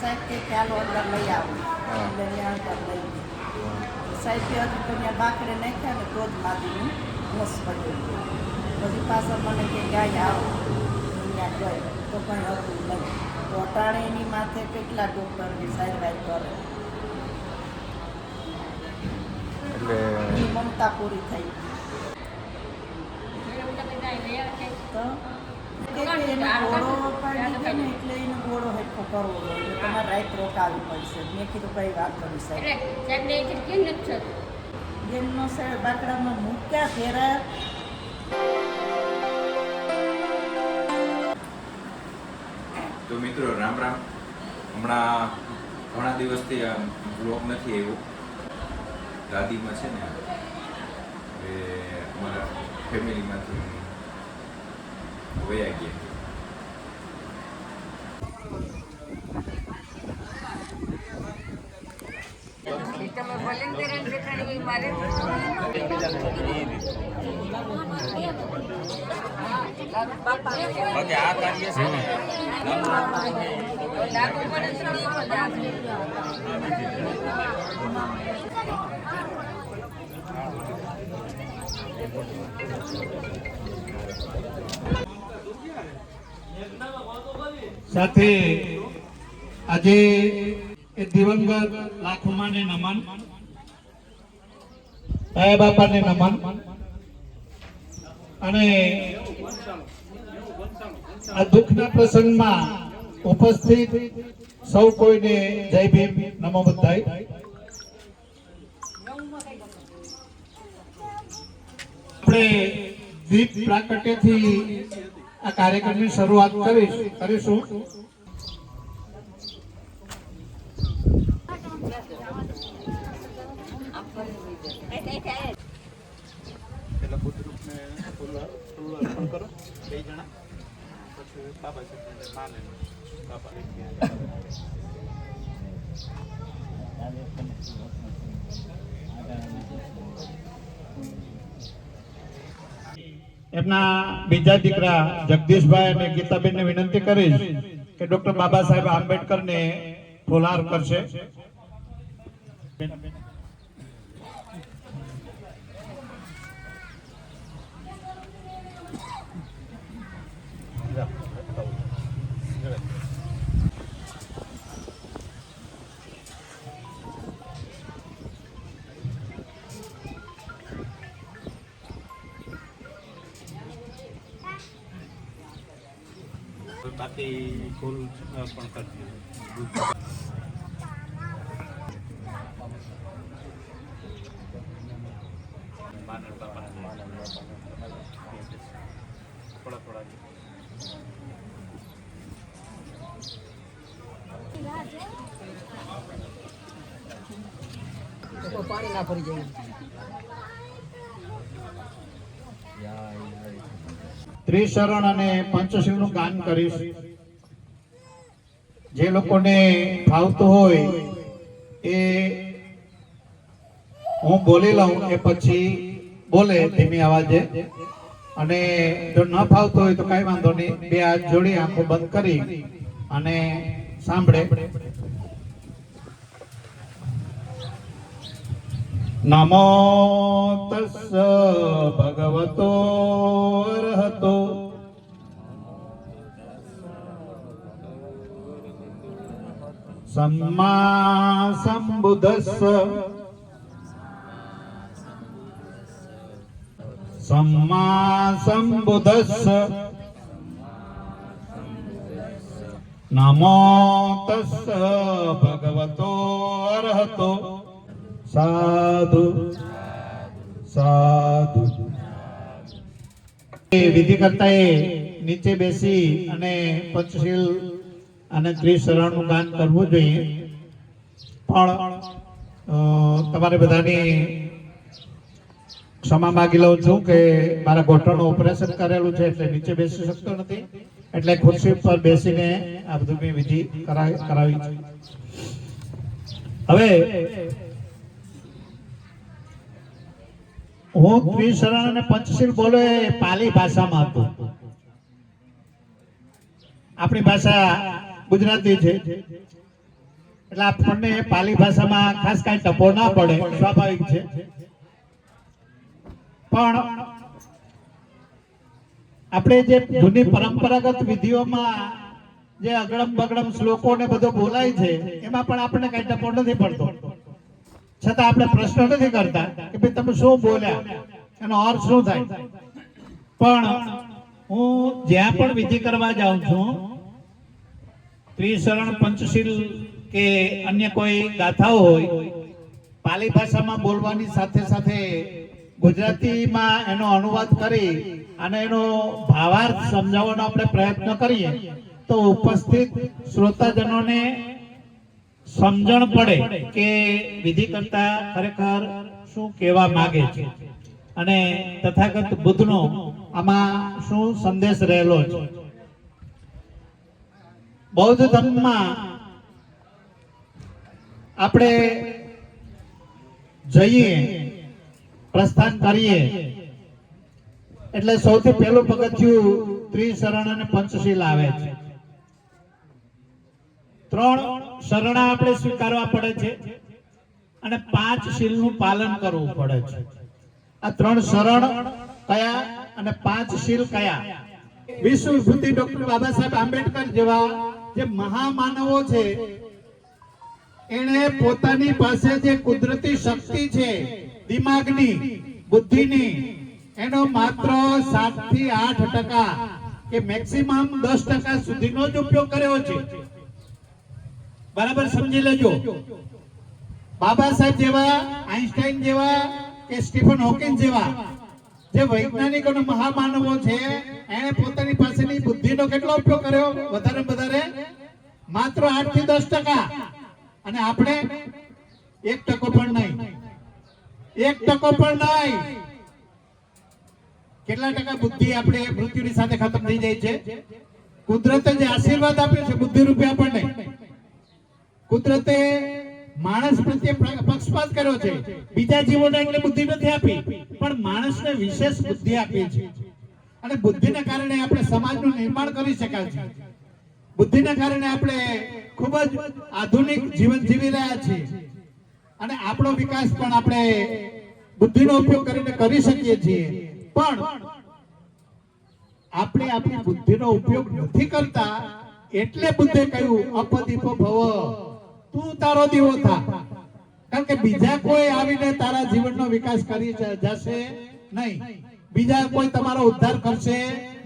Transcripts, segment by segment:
સાહેબ કે ચાલો અંદર લઈ આવો એટલે ત્યાં અંદર લઈ ગયો સાહેબ કે હજુ તો ત્યાં બાકડે નાખ્યા ને તો જ માદીનું હોશ પડ્યું પછી પાછળ મને કે ગાય આવો ત્યાં ગઈ તો કંઈ હતું નહીં તો અટાણે એની માથે કેટલા ડૉક્ટરની સારવાર કરે એટલે એની મમતા પૂરી થઈ તો એને ઘોડો પાડી છે ને એટલે એનો ઘોડો હેઠો કરવો જોઈએ તમારે રાત રોકાવી પડશે મેં કીધું કઈ વાત કરી સાહેબ જેમનો સાહેબ બાકડામાં મૂક્યા ફેરા તો મિત્રો રામ રામ. હમણાં ઘણા દિવસથી આ બ્લોગ નથી આવ્યો. દાદીમાં છે ને એ અમારા ફેમિલીમાંથી વયા ગયા. ઓકે આ કાર્ય છે ને સાથે આજે એ દિવંગત લાખોમાને નમન, દયા બાપાને નમન અને આ દુઃખના પ્રસંગમાં ઉપસ્થિત સૌ કોઈને જય ભીમ, નમો બુદ્ધાય. આપણે દીપ પ્રાકટ્યથી આ કાર્યક્રમની શરૂઆત કરીશું. એમના બીજા દીકરા જગદીશભાઈ અને ગીતાબેનને વિનંતી કરીશ કે ડોક્ટર બાબા સાહેબ આંબેડકરને ફુલહાર કરશે. બાકી ફૂલ પણ કરજો. થોડા પાણી ના ભરી જાય. ત્રિશરણ અને પંચશીલનું ગાન કરીશ. જે લોકોને ફાવતું હોય એ હું બોલી લઉં એ પછી બોલે ધીમી અવાજે, અને જો ન ફાવતું હોય તો કઈ વાંધો નહીં, બે હાથ જોડી આંખો બંધ કરી અને સાંભળે. નમો તસ્સ ભગવતો અરહતો સમ્મા સંબુદ્ધસ્સ સમ્મા સંબુદ્ધસ્સ નમો તસ્સ ભગવતો અરહતો સાધુ સાધુ. વિધિ કરતા એ નીચે બેસી અને પંચશીલ અને ત્રિશરણનું ગાન કરવું જોઈએ. પણ તમારે બધાની ક્ષમા માંગી લઉં છું કે મારા ઘોટણનું ઓપરેશન કરેલું છે એટલે નીચે બેસી શકતો નથી, એટલે ખુરશી પર બેસીને આ બધું વિધિ કરાવી છે. હવે હું ત્રિશરણ અને પંચશીલ બોલો એ પાલી ભાષામાં હતું. આપણી ભાષા ગુજરાતી છે એટલે આપણને પાલી ભાષામાં ખાસ કાંઈ ટપો ના પડે, સ્વાભાવિક છે. પણ આપણે જે જૂની પરંપરાગત વિધિઓમાં જે અગડમ બગડમ શ્લોકો ને બધો બોલાય છે એમાં પણ આપણને કઈ ટપો નથી પડતો, છતાં આપણે પ્રશ્ન નથી કરતા કે ભાઈ તમે શું બોલ્યા, એનો અર્થ શું થાય. પણ હું જ્યાં પણ વિધિ કરવા જાઉં છું, ત્રિશરણ પંચશીલ કે અન્ય કોઈ ગાથાઓ હોય, પાલી ભાષામાં બોલવાની સાથે સાથે ગુજરાતીમાં એનો અનુવાદ કરી અને એનો ભાવાર્થ સમજાવવાનો આપણે પ્રયત્ન કરીએ તો ઉપસ્થિત શ્રોતાજનોને સમજણ પડે કે વિધિ કરતા ખરેખર શું કહેવા માંગે છે અને તથાગત બુદ્ધનો આમાં શું સંદેશ રહેલો છે. બૌદ્ધ ધર્મમાં આપણે જઈએ, પ્રસ્થાન કરીએ એટલે સૌથી પહેલું પગથિયું ત્રિશરણ અને પંચશીલ આવે છે. 3 શરણા આપણે સ્વીકારવા પડે છે અને 5 શીલનું પાલન કરવું પડે છે. આ 3 શરણ કયા અને 5 શીલ કયા? વિશ્વ વિભૂતિ ડોક્ટર બાબા સાહેબ આંબેડકર જેવા જે મહામાનવો છે, એને પોતાની પાસે જે કુદરતી શક્તિ છે, દિમાગની, બુદ્ધિની, એનો માત્ર 7 થી 8% કે મેક્સિમમ 10% સુધીનો જ ઉપયોગ કર્યો છે. બરાબર સમજી લેજો. બાબા સાહેબ જેવા, આઈન્સ્ટાઈન જેવા કે સ્ટીફન હોકિંગ જેવા જે વૈજ્ઞાનિકો અને મહામાનવો છે, એને પોતાની પાસેની બુદ્ધિનો કેટલો ઉપયોગ કર્યો? વધારે વધારે માત્ર 8 થી 10%. અને આપણે 1% પણ નહીં, 1% પણ નહીં. કેટલા ટકા બુદ્ધિ આપણે મૃત્યુની સાથે ખતમ થઈ જાય છે? કુદરતે જે આશીર્વાદ આપ્યો છે બુદ્ધિ રૂપે આપણને, કુદરતે માણસ પ્રત્યે પક્ષપાત કર્યો છે. બીજા જીવોને એટલે બુદ્ધિ નથી આપી, પણ માણસને વિશેષ બુદ્ધિ આપી છે. અને બુદ્ધિના કારણે આપણે સમાજનું નિર્માણ કરી શકાય છે. બુદ્ધિના કારણે આપણે ખૂબ જ આધુનિક જીવન જીવી રહ્યા છીએ અને આપણો વિકાસ પણ આપણે બુદ્ધિનો ઉપયોગ કરીને કરી શકીએ છીએ. પણ આપણે આપણી બુદ્ધિનો ઉપયોગ નથી કરતા, એટલે બુદ્ધે કહ્યું અપદીપો ભવ, તું તારો દીવો થા. કારણ કે બીજા કોઈ આવીને તારા જીવનનો વિકાસ કરી જશે નહીં, બીજા કોઈ તમારો ઉદ્ધાર કરશે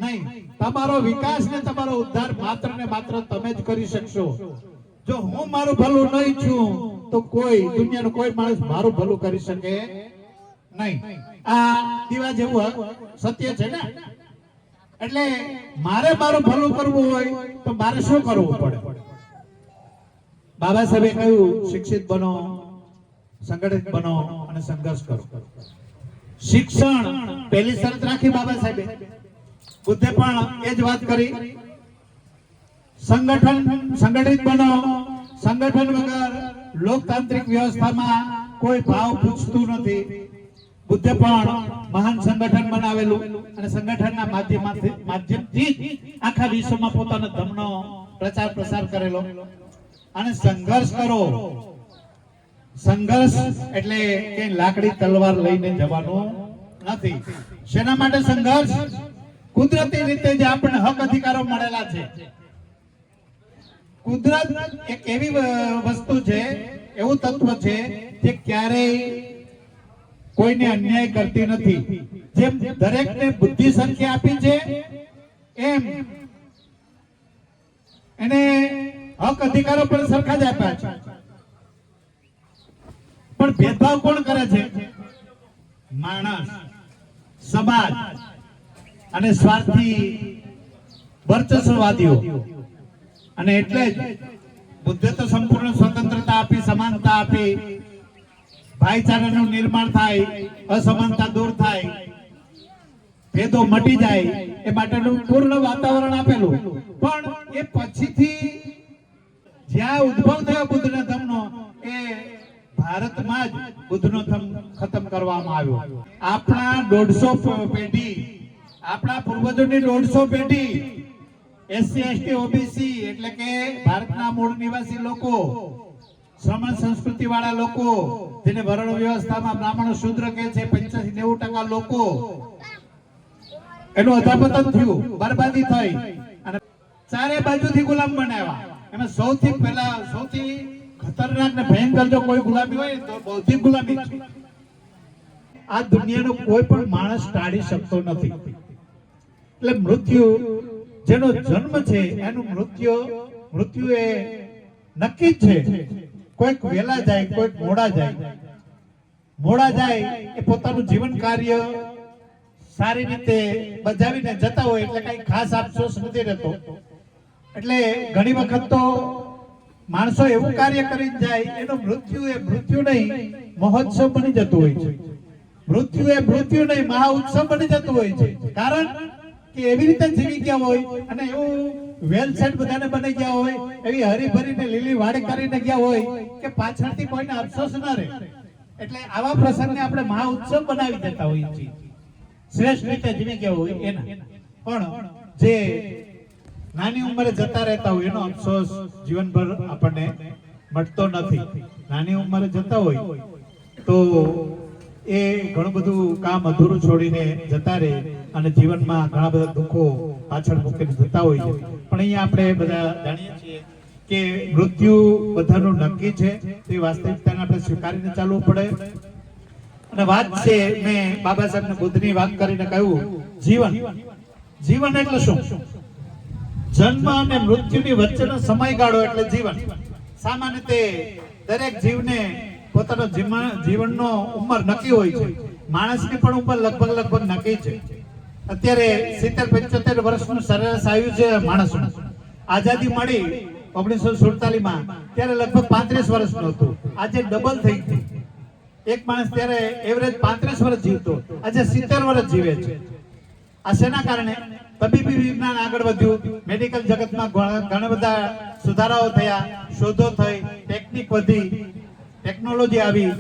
નહીં. તમારો વિકાસ ને તમારો ઉદ્ધાર માત્ર ને માત્ર તમે જ કરી શકશો. જો હું મારું ભલું ન ઈચ્છું તો કોઈ દુનિયાનો કોઈ માણસ મારું ભલું કરી શકે નહીં. આ દીવા જેવું સત્ય છે ને. એટલે મારે મારું ભલું કરવું હોય તો મારે શું કરવું પડે? બાબા સાહેબે કહ્યું શિક્ષિત બનો, સંગઠિત બનો અને સંઘર્ષ કરો. શિક્ષણ પહેલી શરત રાખી બાબા સાહેબે. બુદ્ધે પણ એ જ વાત કરી. સંગઠિત બનો. સંગઠન વગર લોકતાંત્રિક વ્યવસ્થામાં કોઈ ભાવ પૂછતું નથી. બુદ્ધે પણ મહાન સંગઠન બનાવેલું અને સંગઠનના માધ્યમથી આખા વિશ્વમાં પોતાનો ધર્મનો પ્રચાર પ્રસાર કરેલો. અને સંઘર્ષ કરો. સંઘર્ષ એટલે કે લાકડી તલવાર લઈને જવાનું નથી. શેના માટે સંઘર્ષ? કુદરતી રીતે જે આપણને હક અધિકારો મળેલા છે. કુદરત એક એવી વસ્તુ છે, એવું તત્વ છે જે ક્યારેય કોઈને અન્યાય કરતી નથી. જેમ દરેકને બુદ્ધિ સંખ્યા આપી છે, એમ એને હક અધિકારો પણ સરખા જ આપ્યા છે. પણ ભેદભાવ કોણ કરે છે? માણસ, સમાજ અને સ્વાર્થી વર્ચસ્વવાદીઓ. અને એટલે જ બુદ્ધે તો સંપૂર્ણ સ્વતંત્રતા આપી, સમાનતા આપી, ભાઈચારાનું નિર્માણ થાય, અસમાનતા દૂર થાય, ભેદો મટી જાય એ માટેનું પૂર્ણ વાતાવરણ આપેલું. પણ એ પછીથી જ્યાં ઉદ્ભવ થયો બુદ્ધના ધર્મનો, એ ભારતમાં જ બુદ્ધનો ધર્મ ખતમ કરવામાં આવ્યો. આપણા 150 પેઢી, આપણા પૂર્વજોની 150 પેઢી SC ST OBC એટલે કે ભારતના મૂળ નિવાસી લોકો શ્રમણ સંસ્કૃતિ વાળા લોકો, જેને વર્ણ વ્યવસ્થામાં બ્રાહ્મણ શૂદ્ર કહે છે, 85-90% લોકો એનું અધપતન થયું, બરબાદી થઈ અને ચારે બાજુથી ગુલામ બનાવ્યા. એમાં સૌથી પહેલા સૌથી ખતરનાક ને ભયંકર જો કોઈ ગુલામી હોય તો બૌદ્ધિક ગુલામી છે. આ દુનિયાનો કોઈ પણ માણસ ટાળી શકતો નથી. એટલે મૃત્યુ જેનો જન્મ છે એનું મૃત્યુ એ નક્કી જ છે. કોઈક વેલા જાય, કોઈક મોડા જાય એ પોતાનું જીવન કાર્ય સારી રીતે બજાવીને જતા હોય એટલે કઈ ખાસ અફસોસ નથી રહેતો. એટલે ઘણી વખત તો માણસો એવું કાર્ય કરીને જાય એનું મૃત્યુ નહીં મહોત્સવ બની જતું હોય છે. મૃત્યુ નહીં મહા ઉત્સવ બની જતું હોય છે. કારણ કે એવી રીતે જીવી ગયા હોય અને એવું વેલ સેટ બધાને બની ગયા હોય, એવી હરીભરીને લીલી વાડી કરીને ગયા હોય કે પાછળથી કોઈને અફસોસ ન રહે. એટલે આવા પ્રસંગને આપણે મહા ઉત્સવ બનાવી દેતા હોઈએ છીએ. શ્રેષ્ઠ રીતે જીવી ગયા હોય એના. પણ જે નાની ઉંમરે જતા રહેતા હોય એનો અફસોસ જીવનભર આપણને મળતો નથી. નાની ઉંમરે જતા હોય તો એ ઘણું બધું કામ અધૂરું છોડીને જતા રહે અને જીવનમાં ઘણા બધા દુઃખો પાછળ મૂકીને જતા હોય છે. પણ અહીંયા આપણે બધા જાણીએ છીએ કે મૃત્યુ બધાનું નક્કી છે. તે વાસ્તવિકતાને આપણે સ્વીકારીને ચાલવું પડે. અને વાત છે, મેં બાબા સાહેબને બુદ્ધની વાત કરીને કહ્યું, જીવન એટલે શું? જન્મ અને મૃત્યુની વચ્ચેનો સમયગાળો એટલે જીવન. સામાન્ય તે દરેક જીવને પોતાનો જીવનનો ઉંમર નક્કી હોય છે. માણસની પણ ઉંમર લગભગ નક્કી છે. અત્યારે 70-75 વર્ષનું સરેરાશ આયુ છે માણસનું. આઝાદી મળી 1947માં ત્યારે લગભગ 35 વર્ષનું હતું. આજે ડબલ થઈ ગયું. એક માણસ ત્યારે એવરેજ 35 વર્ષ જીવતો, આજે 70 વર્ષ જીવે છે. આ શેના કારણે? તબીબી વિજ્ઞાન આગળ વધ્યું, મેડિકલ જગતમાં ઘણા બધા સુધારાઓ થયા, શોધો થઈ, ટેકનિક વધી, ટેકનોલોજી આવી,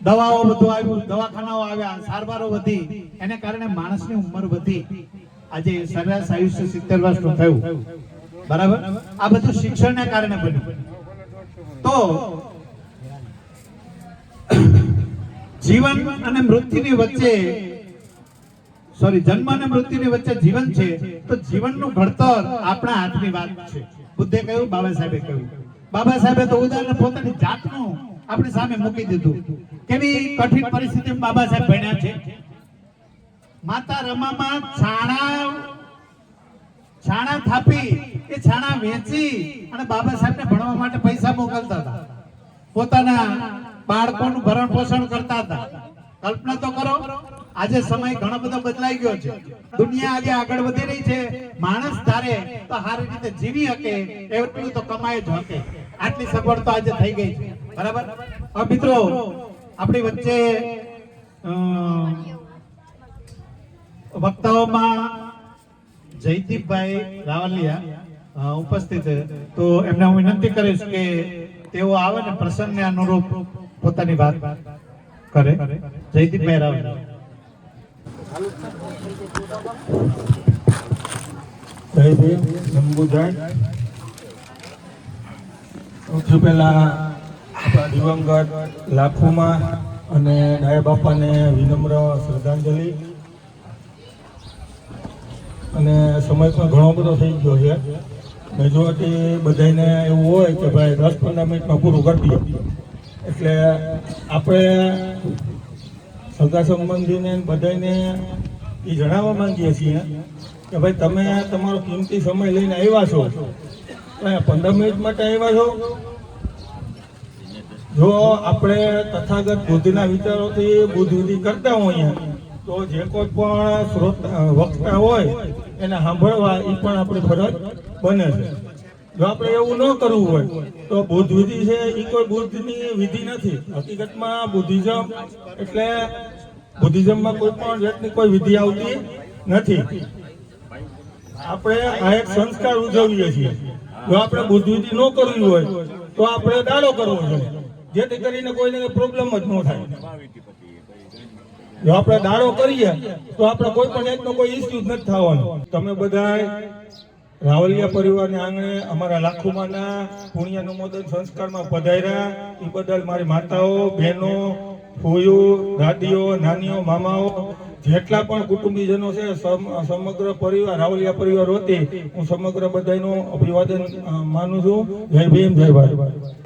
દવાઓ બધું આવ્યું, દવાખાનાઓ આવ્યા, સારવારો વધી, એને કારણે માણસની ઉંમર વધી. આજે સરેરાશ આયુષ્ય 70 વર્ષનું થયું. બરાબર? આ બધું શિક્ષણને કારણે બન્યું. તો જીવન અને મૃત્યુની વચ્ચે જન્મ અને મૃત્યુની વચ્ચે જીવન છે. તો જીવનનું ઘડતર આપણા હાથની વાત છે. બુદ્ધે કહ્યું, બાબા સાહેબે કહ્યું. બાબા સાહેબે તો ઉદાહરણ પોતાની જાતનું આપણી સામે મૂકી દીધું. કેવી કઠિન પરિસ્થિતિમાં બાબા સાહેબ ભણ્યા છે. માતા રમામાં છાણા થાપી, એ છાણા વેચી અને બાબા સાહેબને ભણવા માટે પૈસા મોકલતા હતા. પોતાના બાળકોનું ભરણ પોષણ કરતા હતા. કલ્પના તો કરો, આજે સમય ઘણો બધો બદલાઈ ગયો છે. દુનિયા આજે આગળ વધી રહી છે. માણસ ધારે તો સારી રીતે જીવી શકે એટલું તો કમાય જ શકે. આટલી સગવડ તો આજે થઈ ગઈ છે. બરાબર? હવે મિત્રો, આપણી વચ્ચે વક્તાઓમાં જયદીપભાઈ રાવલિયા ઉપસ્થિત છે. તો એમને હું વિનંતી કરીશ કે તેઓ આવે ને પ્રસંગને અનુરૂપ પોતાની વાત કરે. જયદીપભાઈ રાવલિયા. સૌથી પહેલા આપણા દિવંગત લાખોમાં અને ડાયા બાપાને વિનમ્ર શ્રદ્ધાંજલિ. અને સમય પણ ઘણો બધો થઈ ગયો છે. મેજોરિટી બધાને એવું હોય કે ભાઈ 10-15 મિનિટમાં પૂરું કરી દઈએ. એટલે આપણે સગા સંબંધીને બધાને એ જણાવવા માંગીએ છીએ કે ભાઈ તમે તમારો કિંમતી સમય લઈને આવ્યા છો, 15 મિનિટ માટે આવ્યા છો. જો આપણે તથાગત બુદ્ધના વિચારોથી બુદ્ધ વિધિ કરતા હોઈએ તો જે કોઈ પણ વક્તા હોય એને સાંભળવા એ પણ આપણી ફરજ બને છે. જો આપણે એવું ન કરવું હોય તો બુદ્ધ વિધિ છે એ કોઈ બુદ્ધની વિધિ નથી. હકીકતમાં બુદ્ધિઝમમાં કોઈ પણ જાતની કોઈ વિધિ આવતી નથી. આપણે આ એક સંસ્કાર ઉજવીએ છીએ. જો આપણે બુદ્ધ વિધિ ન કરવી હોય તો આપણે દાડો કરવો જોઈએ, જેથી કરીને કોઈને પ્રોબ્લેમ જ ન થાય. જો આપણે દાડો કરીએ તો આપણે કોઈ પણ જાતનો કોઈ ઇસ્યુ જ નથી થવાનો. તમે બધા રાવલિયા પરિવારને આંગણે અમારા લાખુમાના પુણ્યાનુમોદન સંસ્કારમાં પધાર્યા એ બદલ મારી માતાઓ, બહેનો, ફૂયું, દાદીઓ, નાનીઓ, મામાઓ જેટલા પણ કુટુંબીજનો છે સમગ્ર પરિવાર રાવલિયા પરિવાર વતી હું સમગ્ર બધાનું અભિવાદન માનું છું. જય ભીમ, જય ભારત.